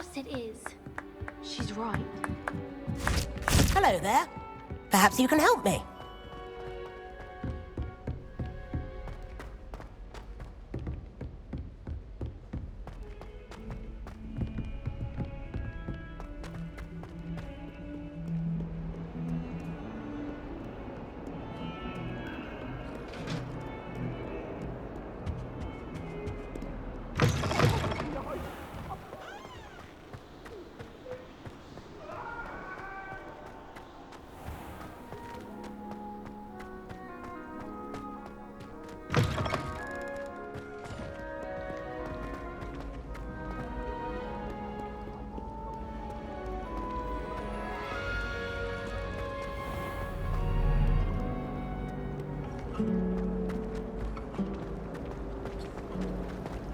course it is. She's right. Hello there. Perhaps you can help me.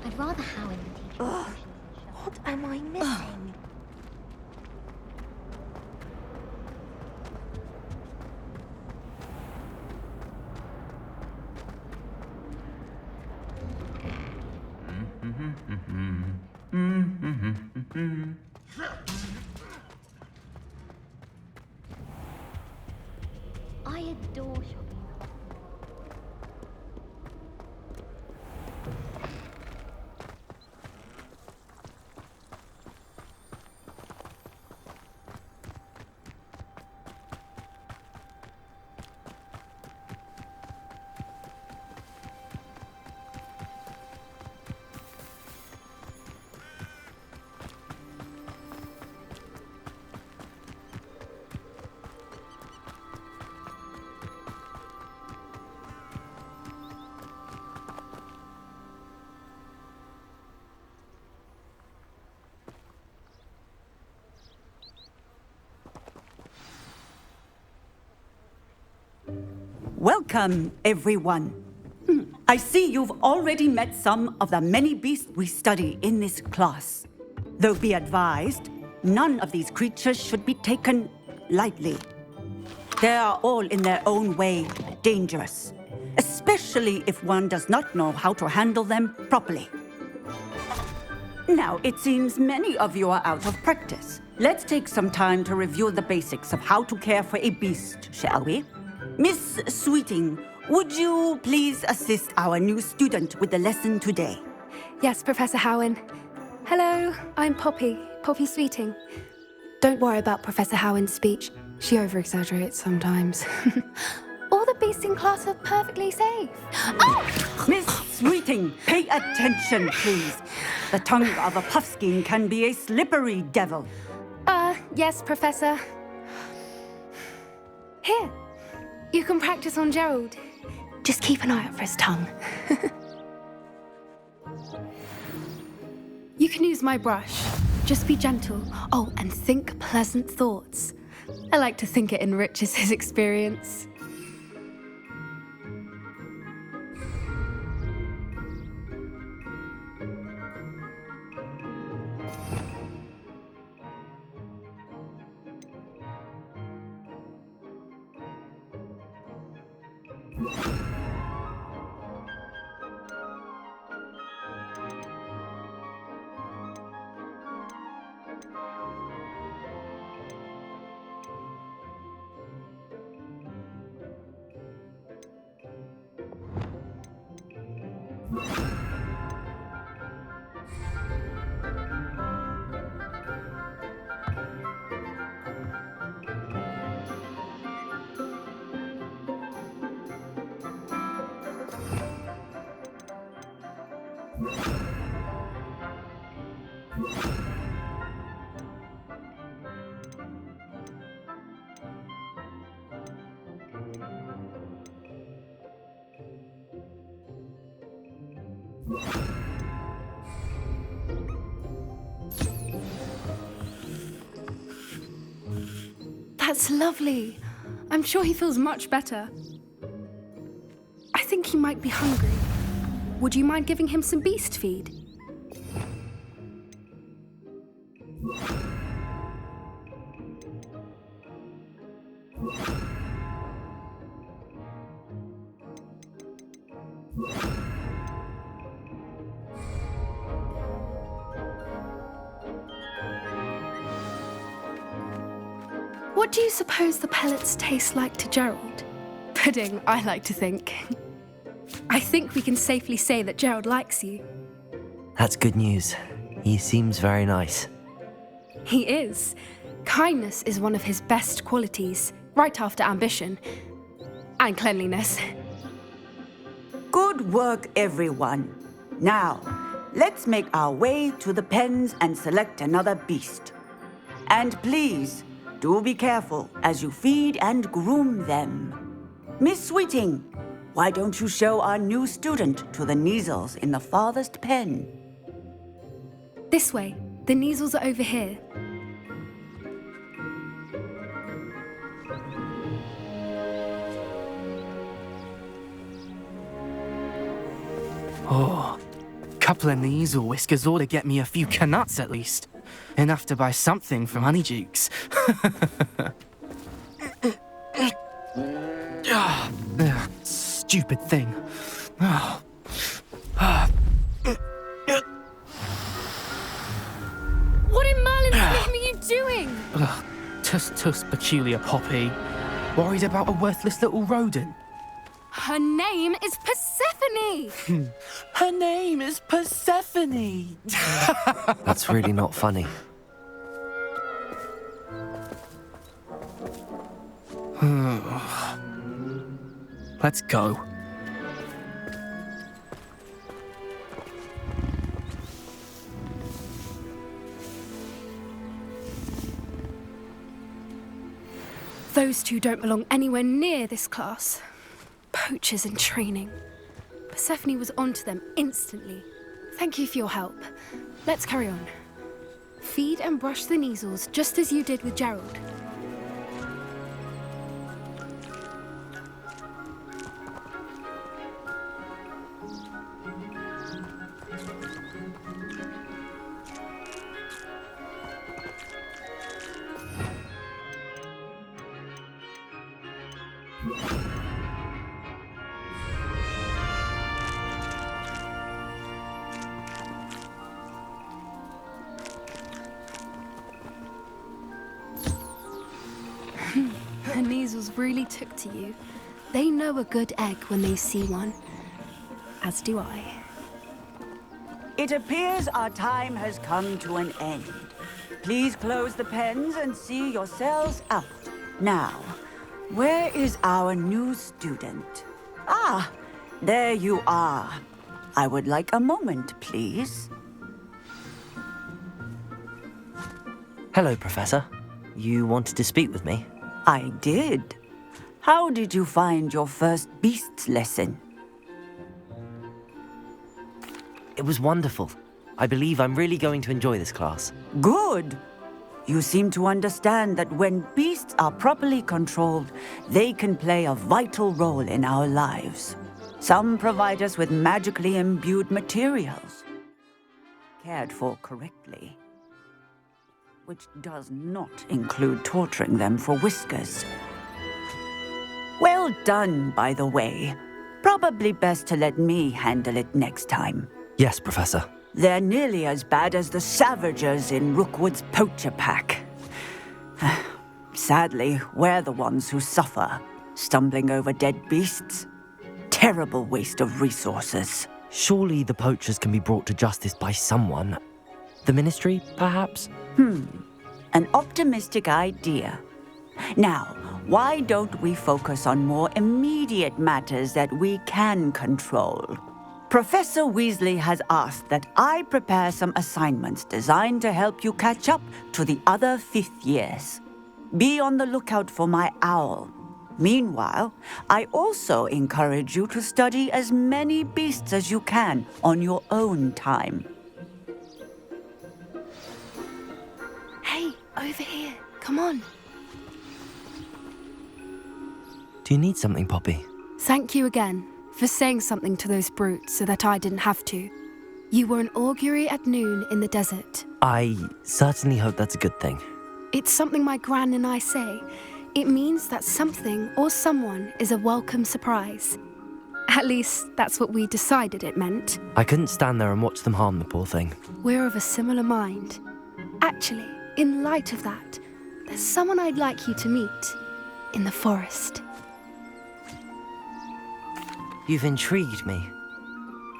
I'd rather Howin than teach me. What am I missing? I adore shopping. Welcome, everyone. I see you've already met some of the many beasts we study in this class. Though be advised, none of these creatures should be taken lightly. They are all in their own way dangerous, especially if one does not know how to handle them properly. Now, it seems many of you are out of practice. Let's take some time to review the basics of how to care for a beast, shall we? Miss Sweeting, would you please assist our new student with the lesson today? Yes, Professor Howin. Hello, I'm Poppy Sweeting. Don't worry about Professor Howin's speech. She over-exaggerates sometimes. All the beasts in class are perfectly safe. Oh! Miss Sweeting, pay attention, please. The tongue of a puffskein can be a slippery devil. Yes, Professor. Here, you can practice on Gerald. Just keep an eye out for his tongue. You can use my brush. Just be gentle. Oh, and think pleasant thoughts. I like to think it enriches his experience. That's lovely. I'm sure he feels much better. I think he might be hungry. Would you mind giving him some beast feed? What do you suppose the pellets taste like to Gerald? Pudding, I like to think. I think we can safely say that Gerald likes you. That's good news. He seems very nice. He is. Kindness is one of his best qualities, right after ambition. And cleanliness. Good work, everyone. Now, let's make our way to the pens and select another beast. And please, do be careful as you feed and groom them. Miss Sweeting, why don't you show our new student to the Kneazles in the farthest pen? This way. The Kneazles are over here. Oh, couple of Kneazle whiskers ought to get me a few canuts at least. Enough to buy something from Honeydukes. Stupid thing. What in Merlin's name are you doing? Tuss peculiar Poppy. Worried about a worthless little rodent. Her name is Persephone! Her name is Persephone! That's really not funny. Let's go. Those two don't belong anywhere near this class. Poachers in training. Persephone was onto them instantly. Thank you for your help. Let's carry on. Feed and brush the Kneazles just as you did with Gerald. The Kneazles really took to you. They know a good egg when they see one. As do I. It appears our time has come to an end. Please close the pens and see yourselves out. Now, where is our new student? Ah, there you are. I would like a moment, please. Hello, Professor. You wanted to speak with me? I did. How did you find your first beasts lesson? It was wonderful. I believe I'm really going to enjoy this class. Good. You seem to understand that when beasts are properly controlled, they can play a vital role in our lives. Some provide us with magically imbued materials, cared for correctly, which does not include torturing them for whiskers. Well done, by the way. Probably best to let me handle it next time. Yes, Professor. They're nearly as bad as the Savagers in Rookwood's poacher pack. Sadly, we're the ones who suffer, stumbling over dead beasts. Terrible waste of resources. Surely the poachers can be brought to justice by someone. The Ministry, perhaps? An optimistic idea. Now, why don't we focus on more immediate matters that we can control? Professor Weasley has asked that I prepare some assignments designed to help you catch up to the other fifth years. Be on the lookout for my owl. Meanwhile, I also encourage you to study as many beasts as you can on your own time. Hey, over here. Come on. Do you need something, Poppy? Thank you again for saying something to those brutes so that I didn't have to. You were an augury at noon in the desert. I certainly hope that's a good thing. It's something my gran and I say. It means that something or someone is a welcome surprise. At least, that's what we decided it meant. I couldn't stand there and watch them harm the poor thing. We're of a similar mind. Actually, in light of that, there's someone I'd like you to meet in the forest. You've intrigued me.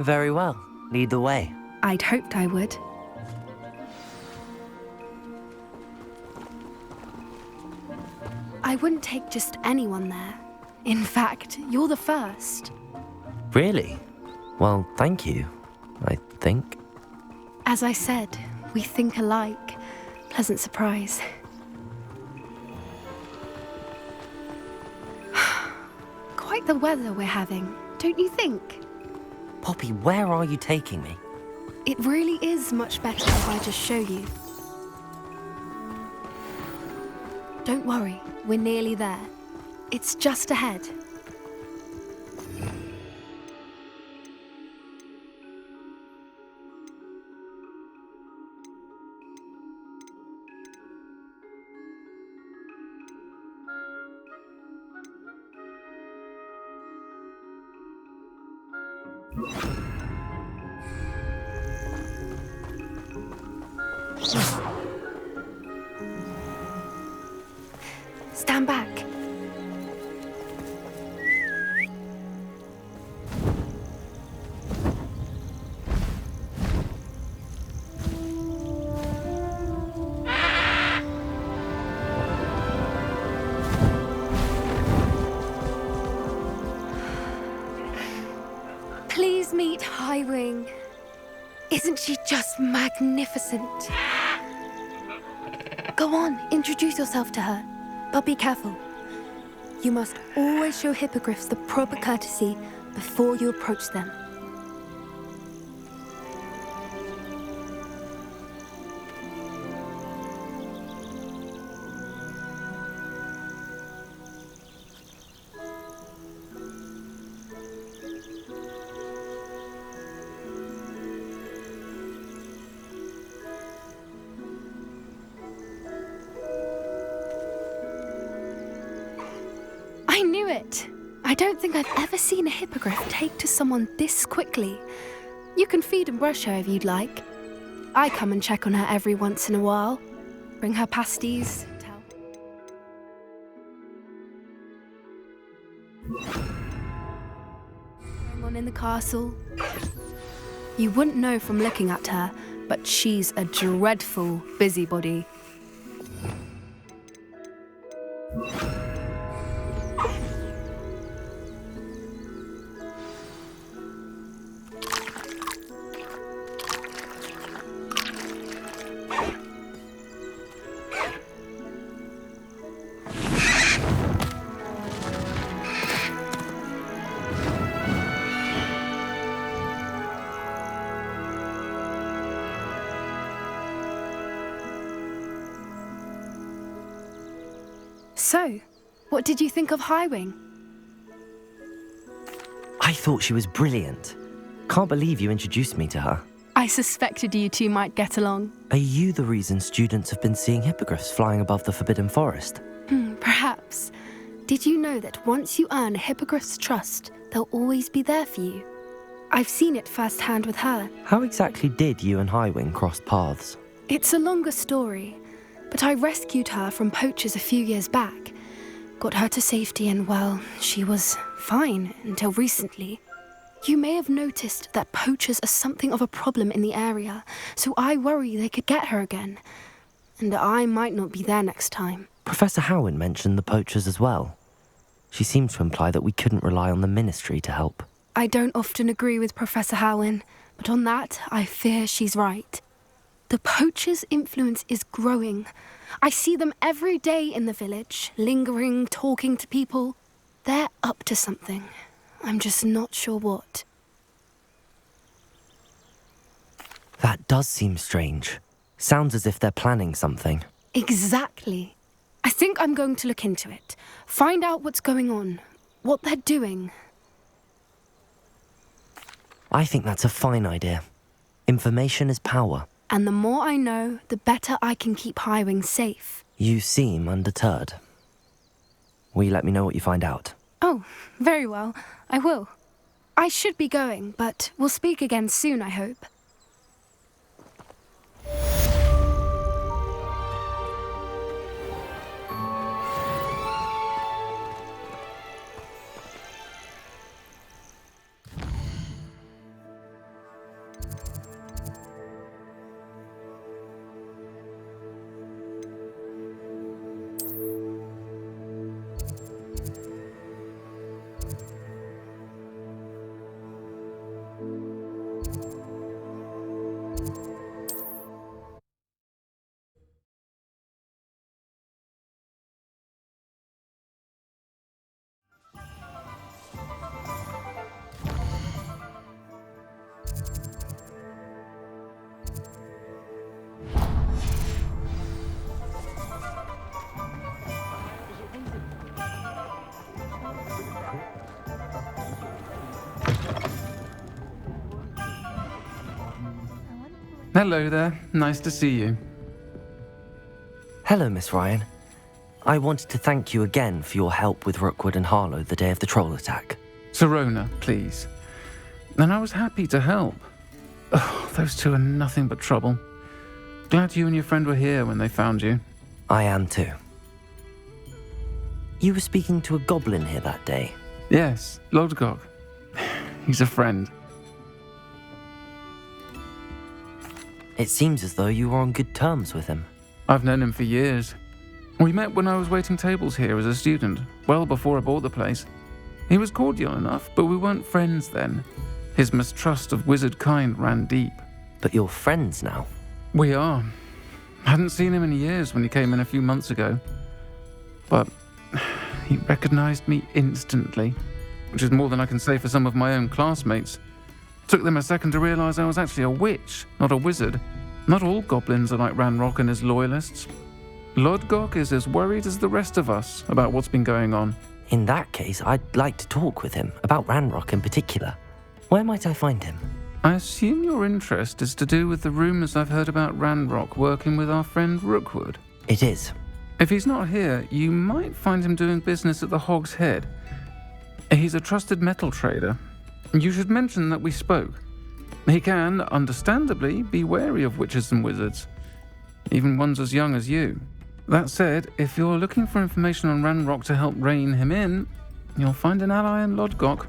Very well. Lead the way. I'd hoped I would. I wouldn't take just anyone there. In fact, you're the first. Really? Well, thank you, I think. As I said, we think alike. Pleasant surprise. Quite the weather we're having, don't you think? Poppy, where are you taking me? It really is much better if I just show you. Don't worry, we're nearly there. It's just ahead. Stand back. Please meet Highwing. Isn't she just magnificent? Go on, introduce yourself to her. But be careful. You must always show hippogriffs the proper courtesy before you approach them. I knew it! I don't think I've ever seen a hippogriff take to someone this quickly. You can feed and brush her if you'd like. I come and check on her every once in a while. Bring her pasties. Going on in the castle. You wouldn't know from looking at her, but she's a dreadful busybody. So, what did you think of Highwing? I thought she was brilliant. Can't believe you introduced me to her. I suspected you two might get along. Are you the reason students have been seeing hippogriffs flying above the Forbidden Forest? Perhaps. Did you know that once you earn a hippogriff's trust, they'll always be there for you? I've seen it firsthand with her. How exactly did you and Highwing cross paths? It's a longer story, but I rescued her from poachers a few years back. Got her to safety and, well, she was fine until recently. You may have noticed that poachers are something of a problem in the area, so I worry they could get her again. And I might not be there next time. Professor Howen mentioned the poachers as well. She seemed to imply that we couldn't rely on the Ministry to help. I don't often agree with Professor Howen, but on that, I fear she's right. The poachers' influence is growing. I see them every day in the village, lingering, talking to people. They're up to something. I'm just not sure what. That does seem strange. Sounds as if they're planning something. Exactly. I think I'm going to look into it. Find out what's going on, what they're doing. I think that's a fine idea. Information is power. And the more I know, the better I can keep Highwing safe. You seem undeterred. Will you let me know what you find out? Oh, very well. I will. I should be going, but we'll speak again soon, I hope. Hello there. Nice to see you. Hello, Miss Ryan. I wanted to thank you again for your help with Rookwood and Harlow the day of the troll attack. Sirona, please. And I was happy to help. Oh, those two are nothing but trouble. Glad you and your friend were here when they found you. I am too. You were speaking to a goblin here that day. Yes, Lodgok. He's a friend. It seems as though you were on good terms with him. I've known him for years. We met when I was waiting tables here as a student, well before I bought the place. He was cordial enough, but we weren't friends then. His mistrust of wizard kind ran deep. But you're friends now? We are. Hadn't seen him in years when he came in a few months ago. But he recognized me instantly, which is more than I can say for some of my own classmates. Took them a second to realize I was actually a witch, not a wizard. Not all goblins are like Ranrock and his loyalists. Lodgok is as worried as the rest of us about what's been going on. In that case, I'd like to talk with him, about Ranrock in particular. Where might I find him? I assume your interest is to do with the rumors I've heard about Ranrock working with our friend Rookwood. It is. If he's not here, you might find him doing business at the Hog's Head. He's a trusted metal trader. You should mention that we spoke. He can, understandably, be wary of witches and wizards, even ones as young as you. That said, if you're looking for information on Ranrock to help rein him in, you'll find an ally in Lodgok.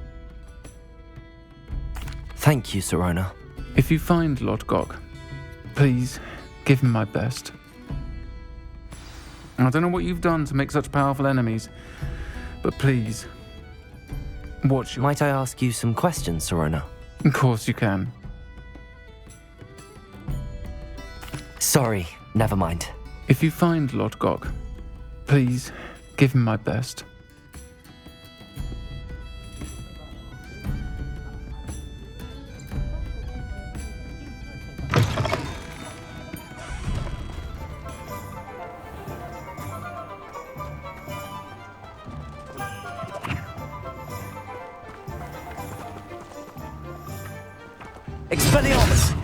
Thank you, Sirona. If you find Lodgok, please give him my best. I don't know what you've done to make such powerful enemies, but please, watch your... Might I ask you some questions, Sirona? Of course you can. Sorry, never mind. If you find Lodgok, please give him my best. Expelliarmus!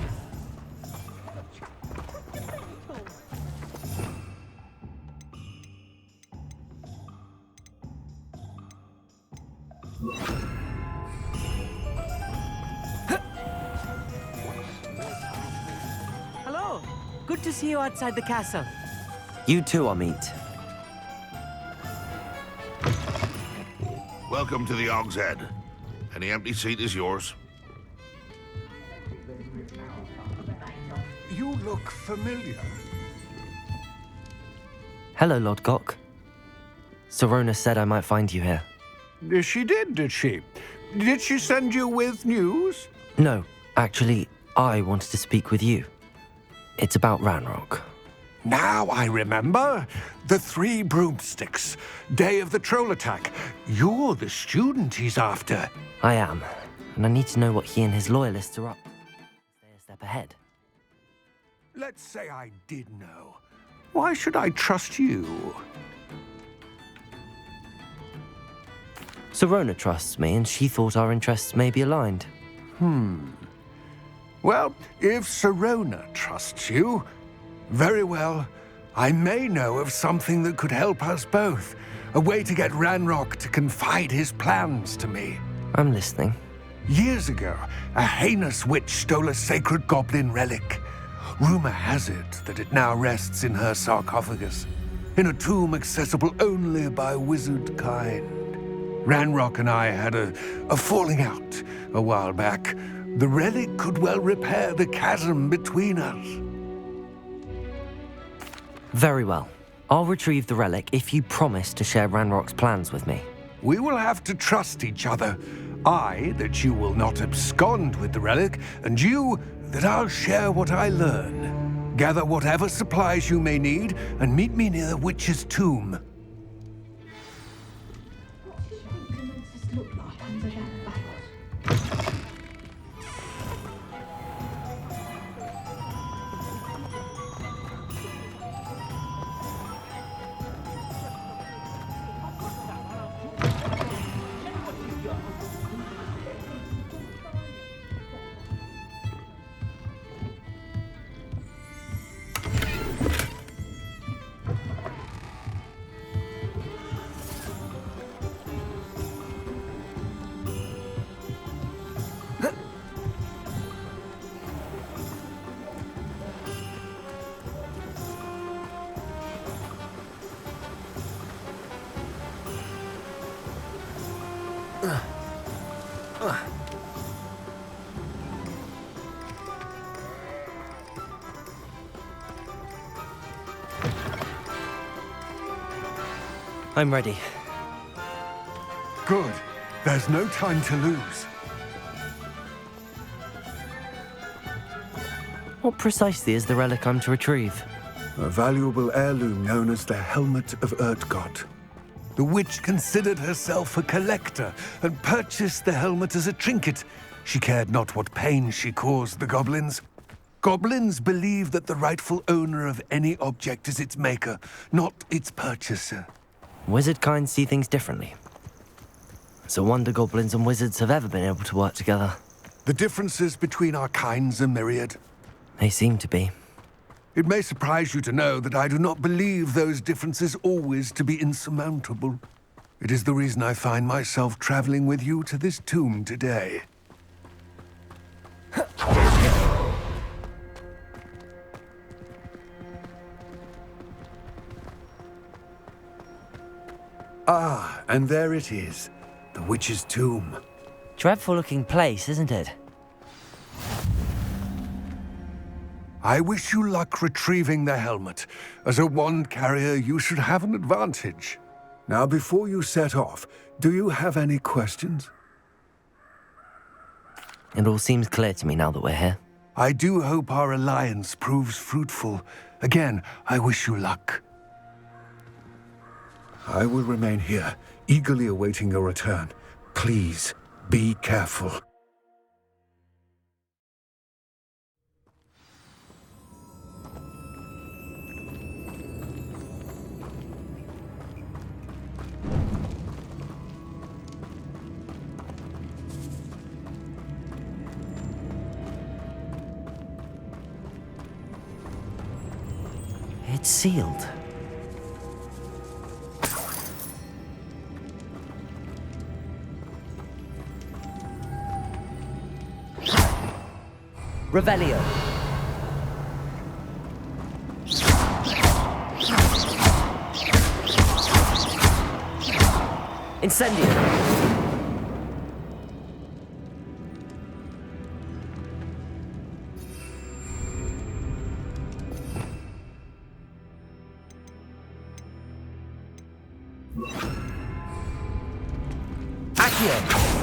Hello. Good to see you outside the castle. You too, Amit. Welcome to the Hog's Head. Any empty seat is yours. You look familiar. Hello, Lodgok. Sirona said I might find you here. She did she? Did she send you with news? No, actually, I wanted to speak with you. It's about Ranrock. Now I remember. The 3 broomsticks. Day of the troll attack. You're the student he's after. I am, and I need to know what he and his loyalists are up to. Stay a step ahead. Let's say I did know. Why should I trust you? Sirona trusts me, and she thought our interests may be aligned. Well, if Sirona trusts you, very well. I may know of something that could help us both. A way to get Ranrock to confide his plans to me. I'm listening. Years ago, a heinous witch stole a sacred goblin relic. Rumor has it that it now rests in her sarcophagus, in a tomb accessible only by wizard kind. Ranrock and I had a falling out a while back. The relic could well repair the chasm between us. Very well. I'll retrieve the relic if you promise to share Ranrock's plans with me. We will have to trust each other. I, that you will not abscond with the relic, and you, that I'll share what I learn. Gather whatever supplies you may need, and meet me near the witch's tomb. I'm ready. Good. There's no time to lose. What precisely is the relic I'm to retrieve? A valuable heirloom known as the Helmet of Erdgott. The witch considered herself a collector and purchased the helmet as a trinket. She cared not what pain she caused the goblins. Goblins believe that the rightful owner of any object is its maker, not its purchaser. Wizard kind see things differently. It's a wonder goblins and wizards have ever been able to work together. The differences between our kinds are myriad. They seem to be. It may surprise you to know that I do not believe those differences always to be insurmountable. It is the reason I find myself traveling with you to this tomb today. Ah, and there it is. The witch's tomb. Dreadful looking place, isn't it? I wish you luck retrieving the helmet. As a wand carrier, you should have an advantage. Now, before you set off, do you have any questions? It all seems clear to me now that we're here. I do hope our alliance proves fruitful. Again, I wish you luck. I will remain here, eagerly awaiting your return. Please, be careful. It's sealed. Revelio. Incendio. Accio.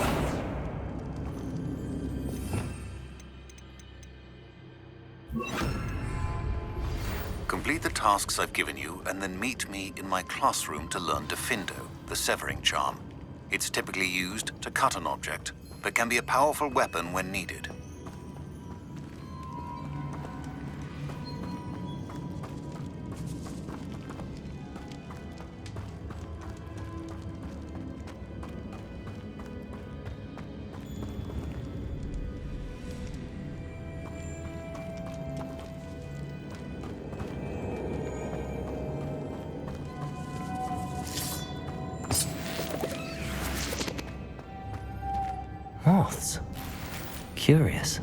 Complete the tasks I've given you, and then meet me in my classroom to learn Defindo, the severing charm. It's typically used to cut an object, but can be a powerful weapon when needed. Moths. Curious.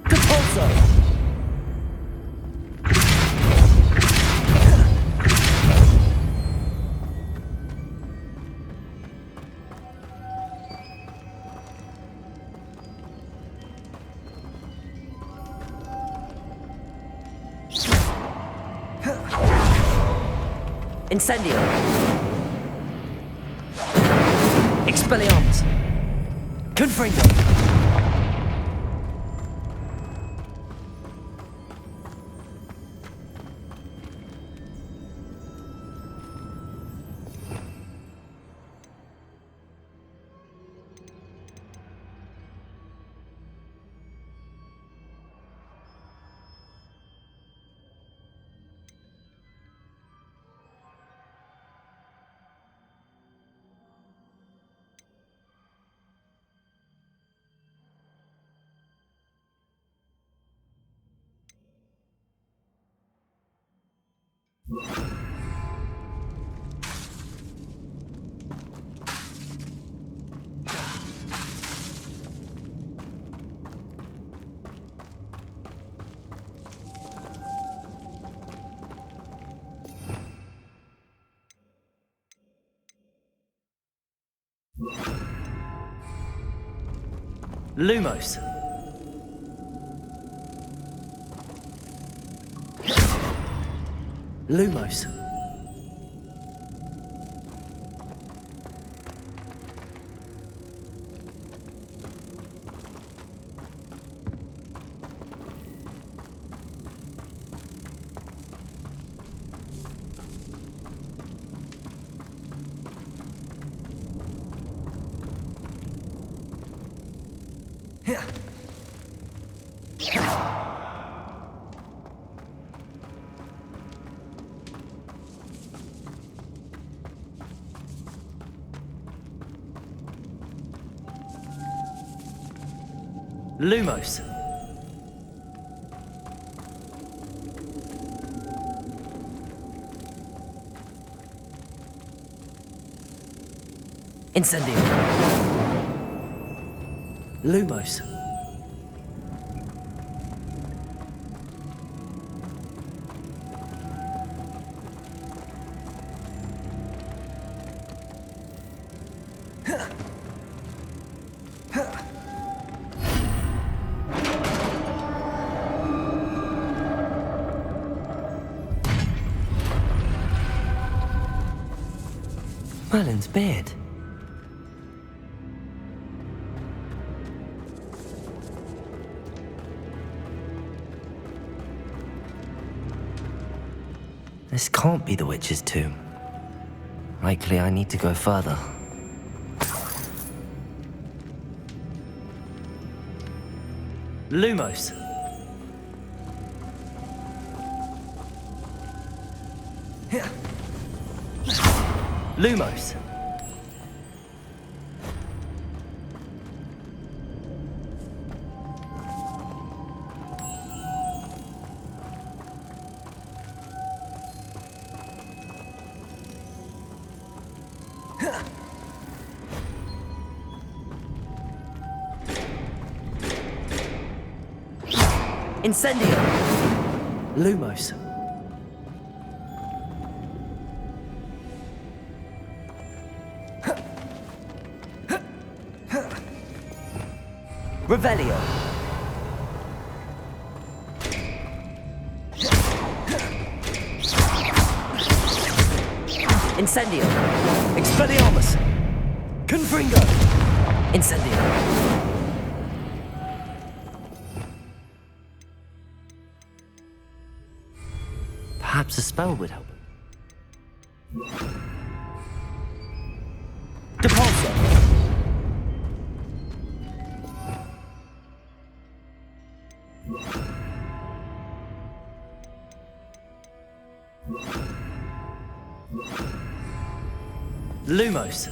Capulso! Incendio! Expelliarmus! Confringo! Lumos. Lumos. Lumos. Incendio. Lumos. Merlin's beard. This can't be the witch's tomb. Likely I need to go further. Lumos. Lumos. Incendio. Lumos. Revelio. Incendio. Expelliarmus. Confringo. Incendio. Perhaps a spell would help. Depulso. Lumos.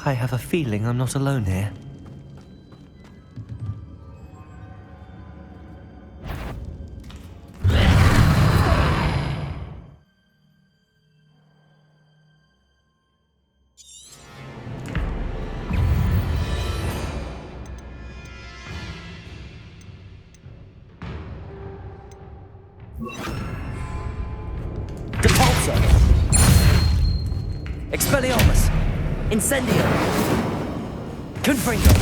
I have a feeling I'm not alone here. Depulso. Expelliarmus. Incendio. Confringo.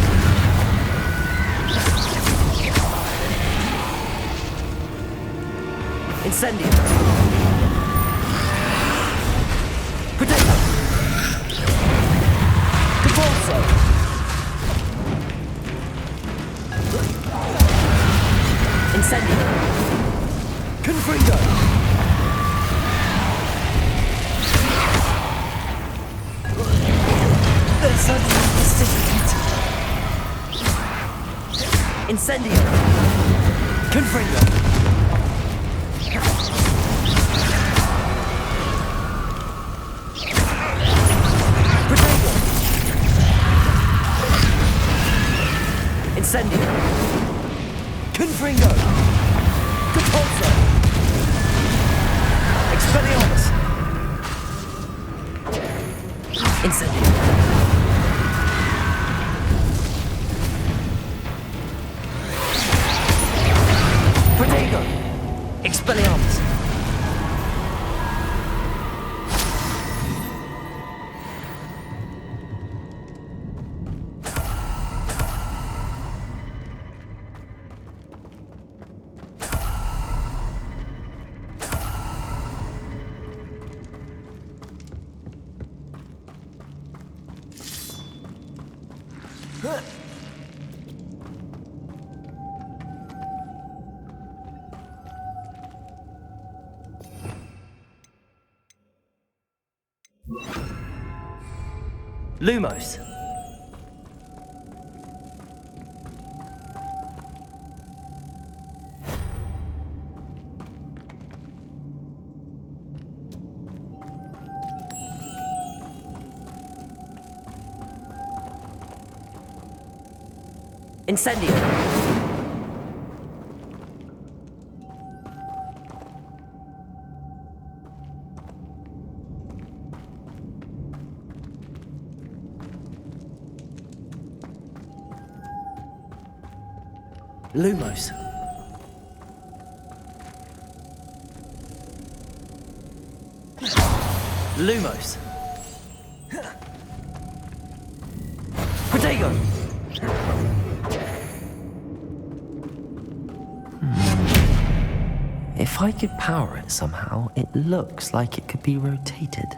Incendio. Potato. Depulso. Incendio. Confringo. There's a certificate. Incendio. Confringo. Potato. Incendio. Confringo. Depulso. Expelliarmus. Incendio. Lumos. Incendio. Lumos. Lumos. Protego. If I could power it somehow, it looks like it could be rotated.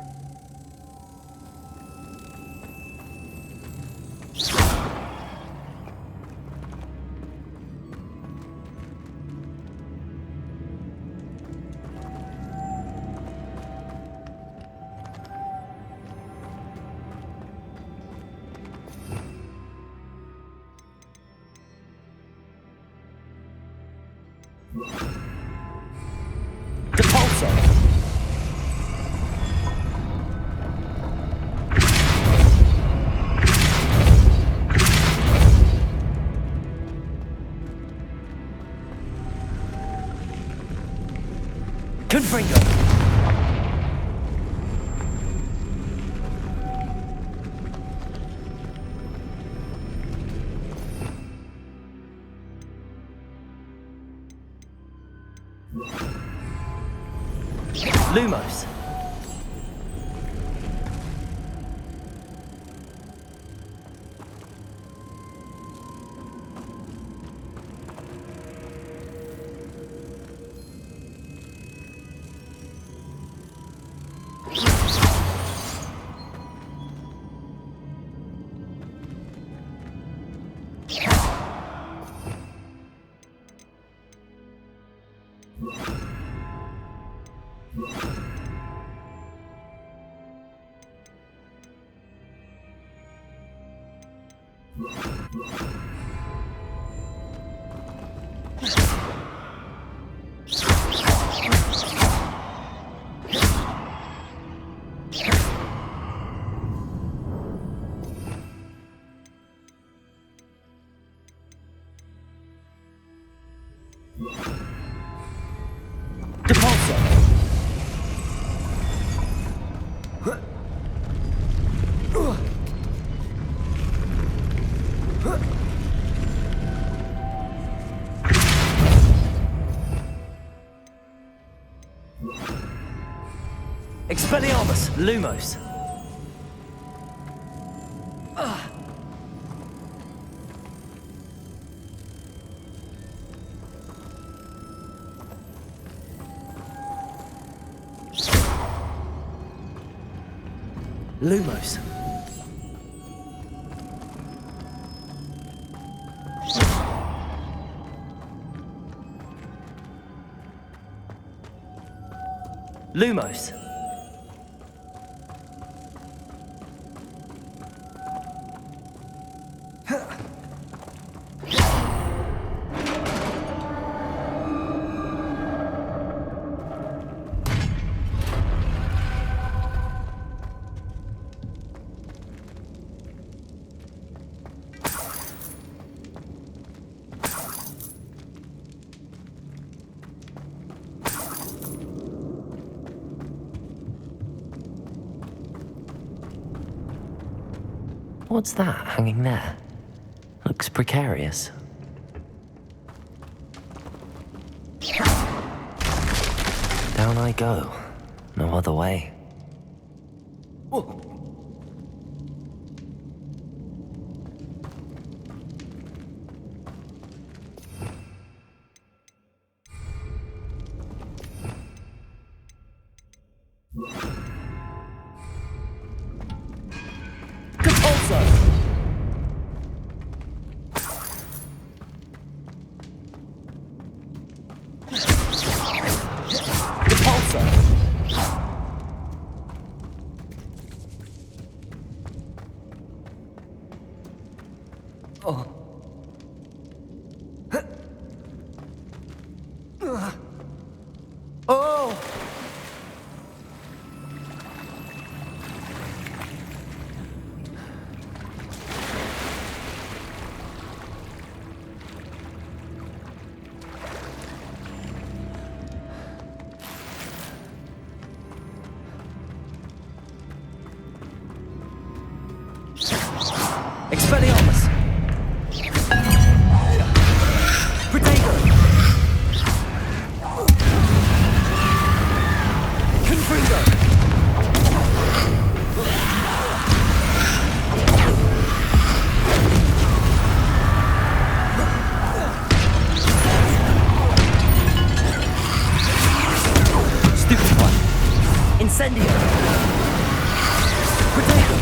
Confringo. Lumos. Expelliarmus, Lumos. Lumos. Lumos. What's that hanging there? Looks precarious. Down I go. No other way. Oh! Expelliarmus! Protego! Confringo! Stupefy! Incendio! Protego!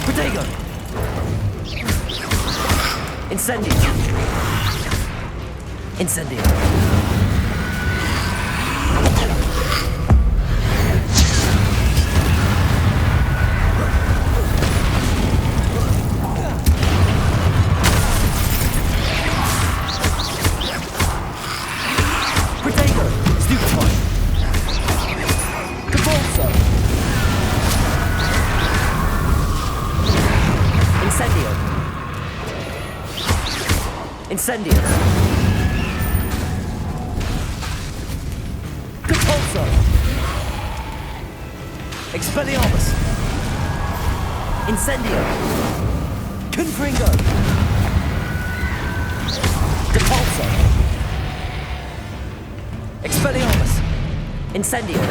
Protego! Incendio! Incendio! Protego! Stupefy! Convulso! Incendio! Incendio! Compulso! Expelliarmus! Incendio! Confringo! Depulso! Expelliarmus! Incendio!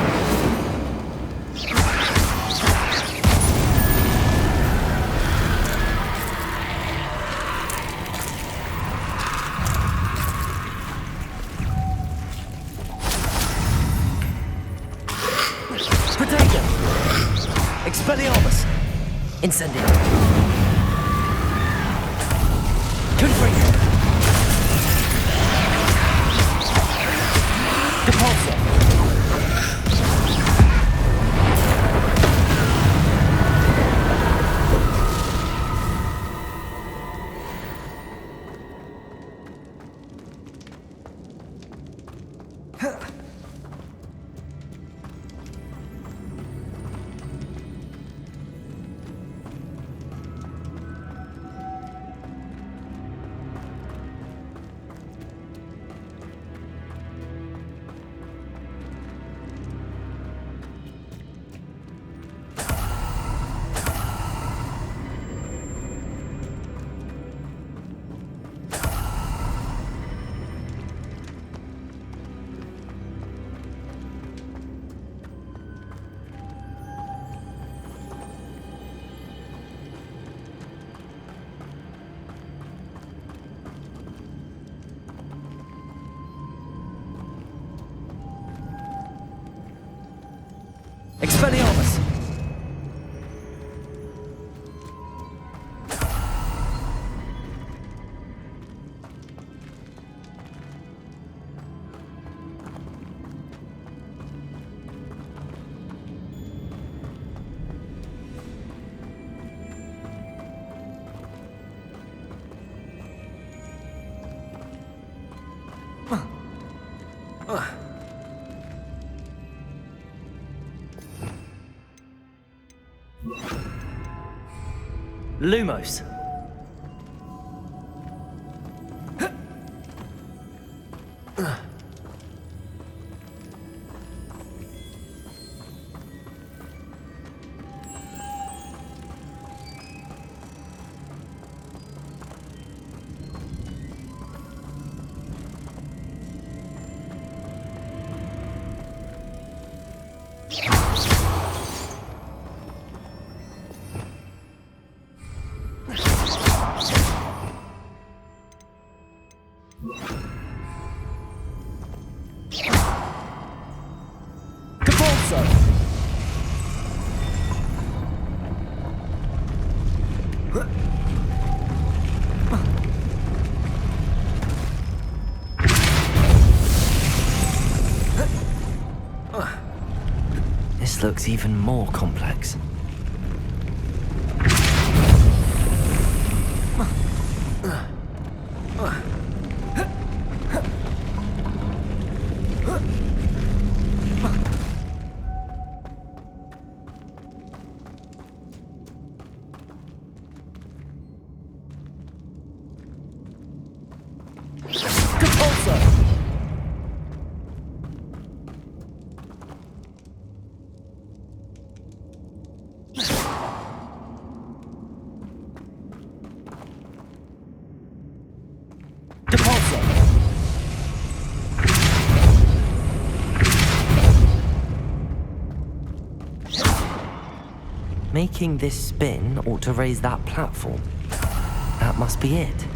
Protego! Expelliarmus! Incendio! Confringo! Depulso! Expelliarmus! Lumos. This looks even more complex. Making this spin ought to raise that platform. That must be it.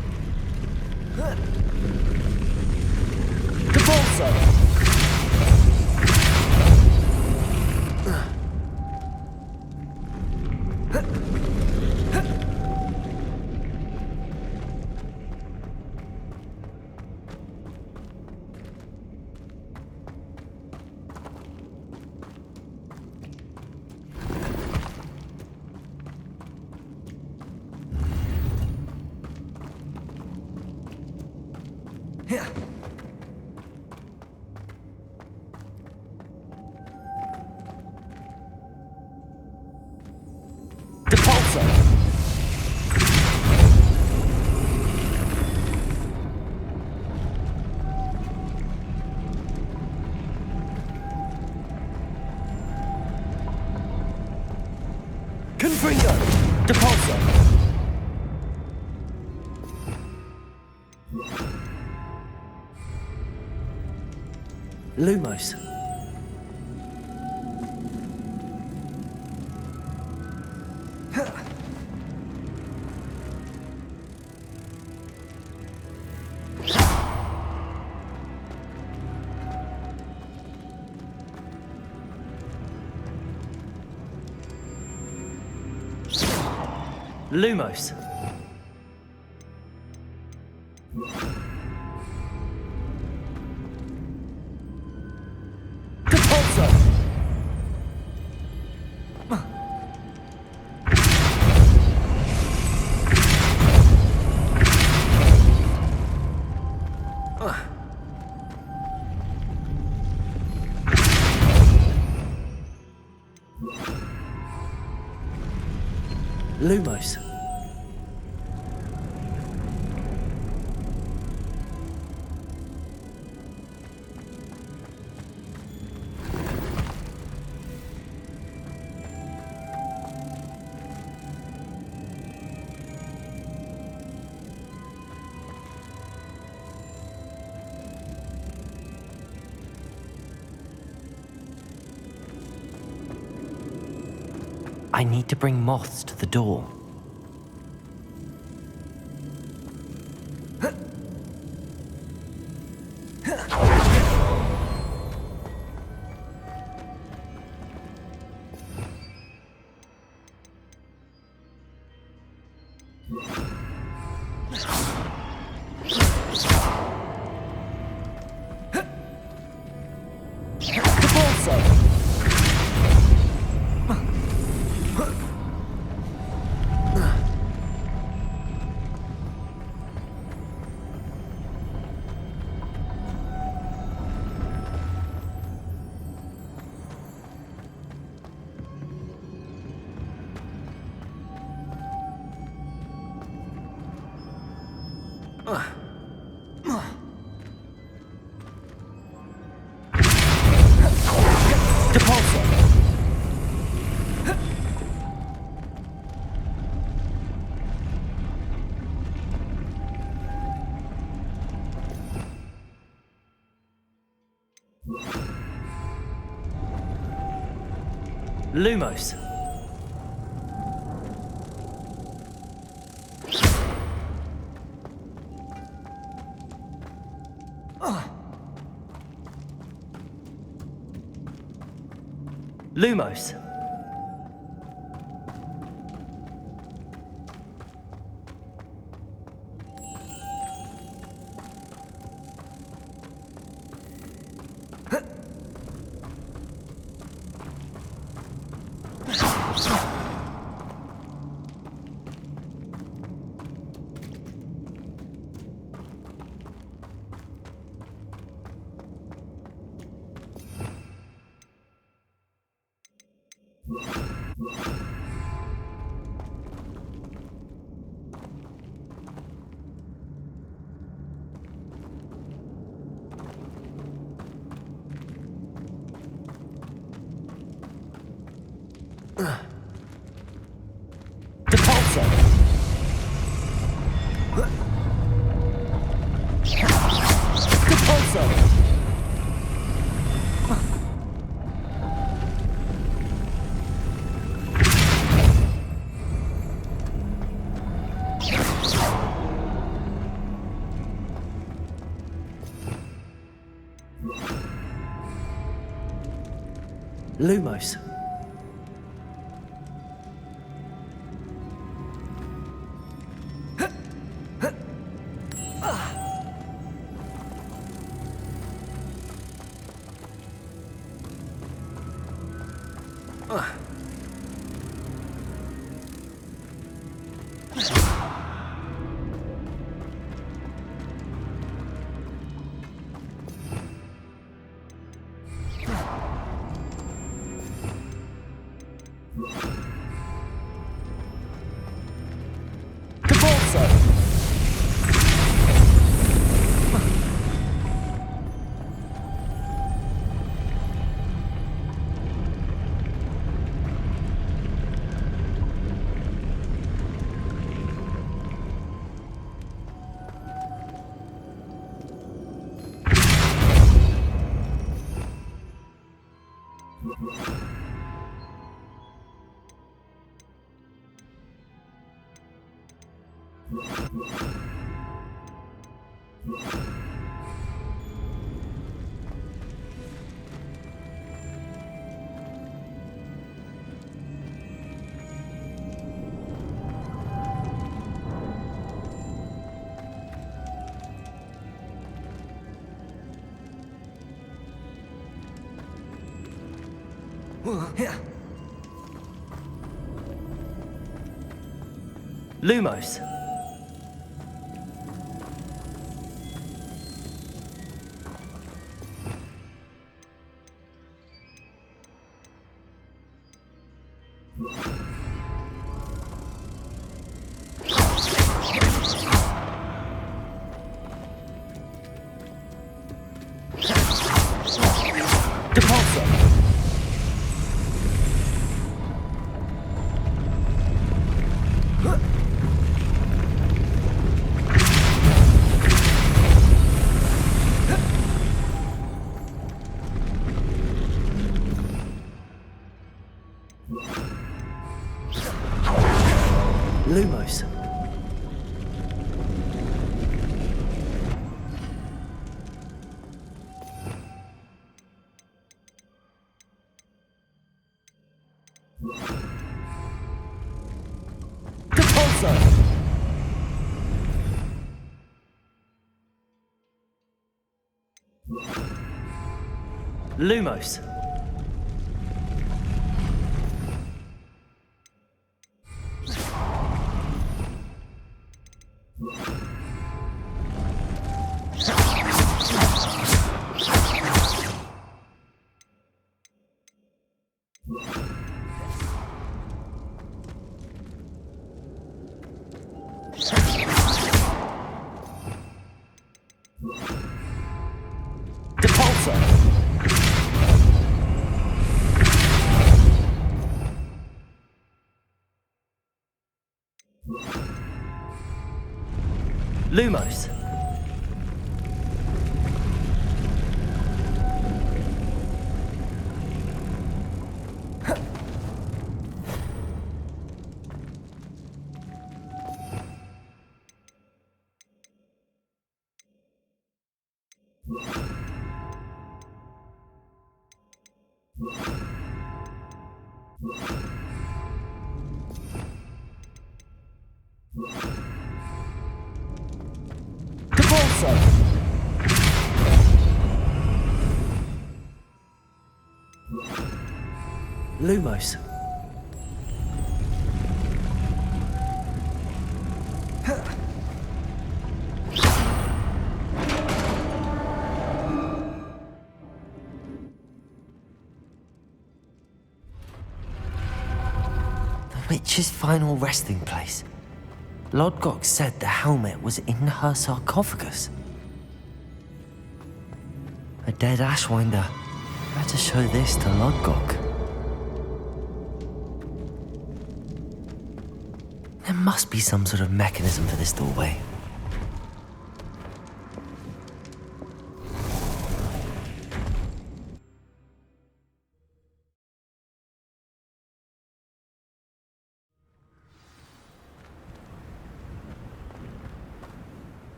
Lumos. Lumos. Lumos. I need to bring moths to the door. Lumos. Lumos. Depulso! Depulso! Lumos. Lumos. Lumos. Depulso. Lumos. Lumos. Lumos. The witch's final resting place. Lodgok said the helmet was in her sarcophagus. A dead Ashwinder. Better show this to Lodgok. must be some sort of mechanism for this doorway.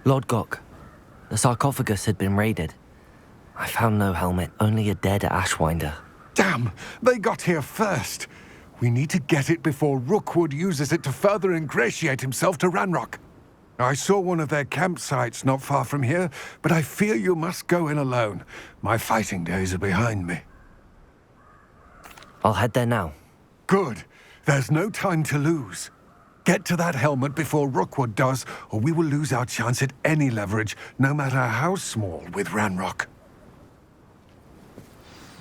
Lord Gok, the sarcophagus had been raided. I found no helmet, only a dead Ashwinder. Damn! They got here first. We need to get it before Rookwood uses it to further ingratiate himself to Ranrock. I saw one of their campsites not far from here, but I fear you must go in alone. My fighting days are behind me. I'll head there now. Good. There's no time to lose. Get to that helmet before Rookwood does, or we will lose our chance at any leverage, no matter how small, with Ranrock.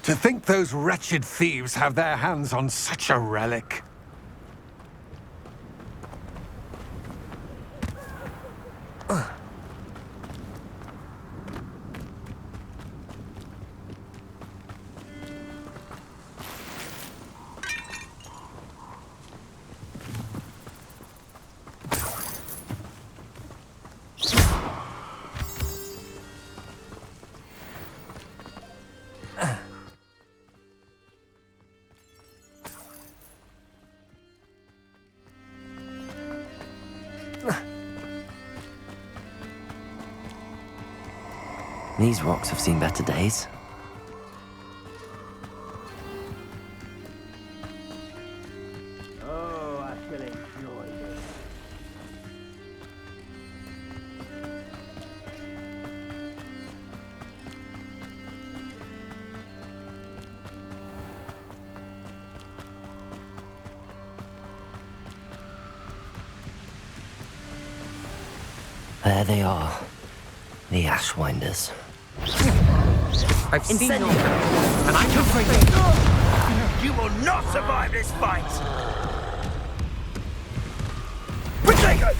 To think those wretched thieves have their hands on such a relic. These rocks have seen better days. Oh, I shall enjoy this. There they are, the Ashwinders. I've seen Incendio! your... And I can bring it. You will not survive this fight! Protego!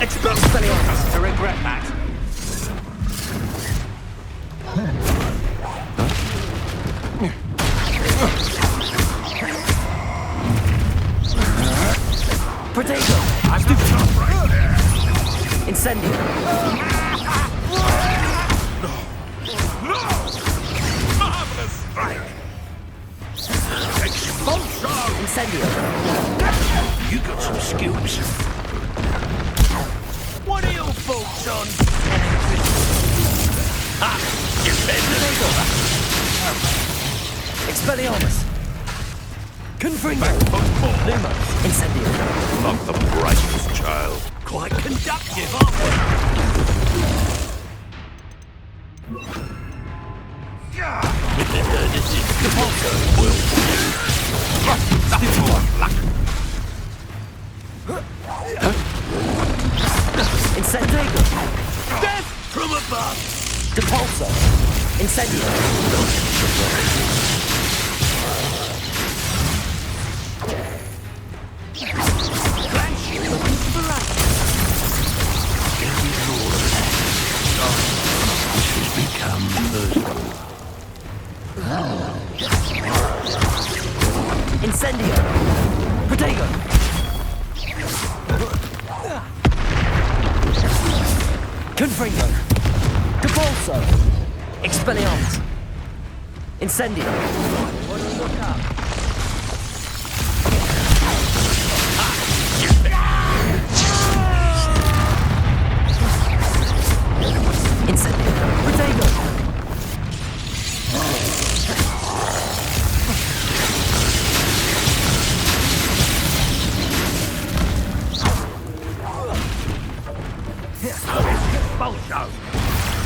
Expulse to regret that. Protego! I'm the top right there. Incendio! Marvelous strike. Expulsion. Incendio! You got some skills. What are your thoughts on... Expelliarmus! Confringo! Football. Luma! Incendio! Not the brightest child. Quite conductive, aren't we? Incendio! Death from above! Depulso! Incendio! Become personal. Incendio! Protego! Confringo! Depulso! Expelliarmus! Incendio! Incendio! Protego!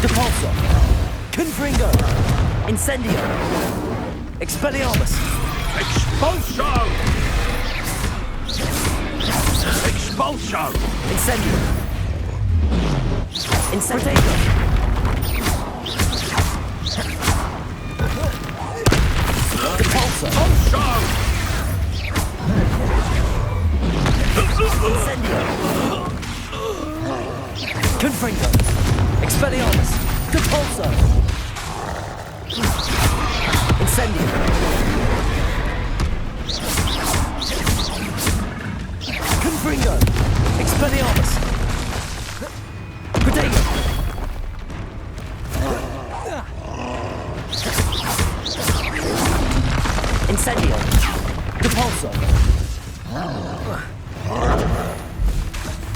Depulso! Confringo! Incendio! Expelliarmus! Expulso! Expulso! Incendio! Protego! Depulso! Incendio! Confringo! Expelliarmus! Depulso! Incendio! Confringo! Expelliarmus! Protego! Incendio! Depulso!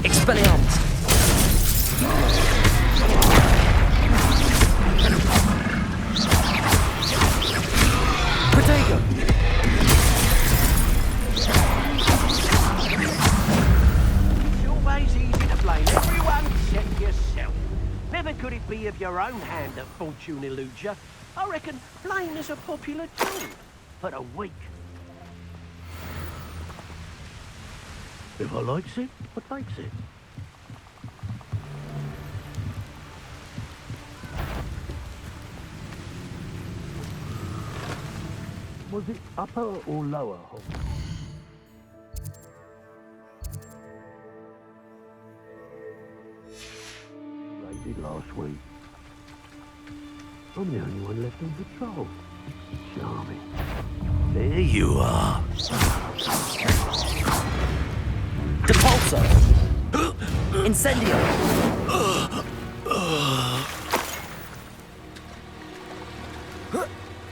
Expelliarmus! Protego! It's always easy to blame everyone except yourself. Never could it be of your own hand that fortune eludes you. I reckon blame is a popular tool for the weak. If I likes it, I takes it. Was it upper or lower, Hogwarts? Raided last week. I'm the only one left on patrol. Charming. There you are. Depulso! Incendio!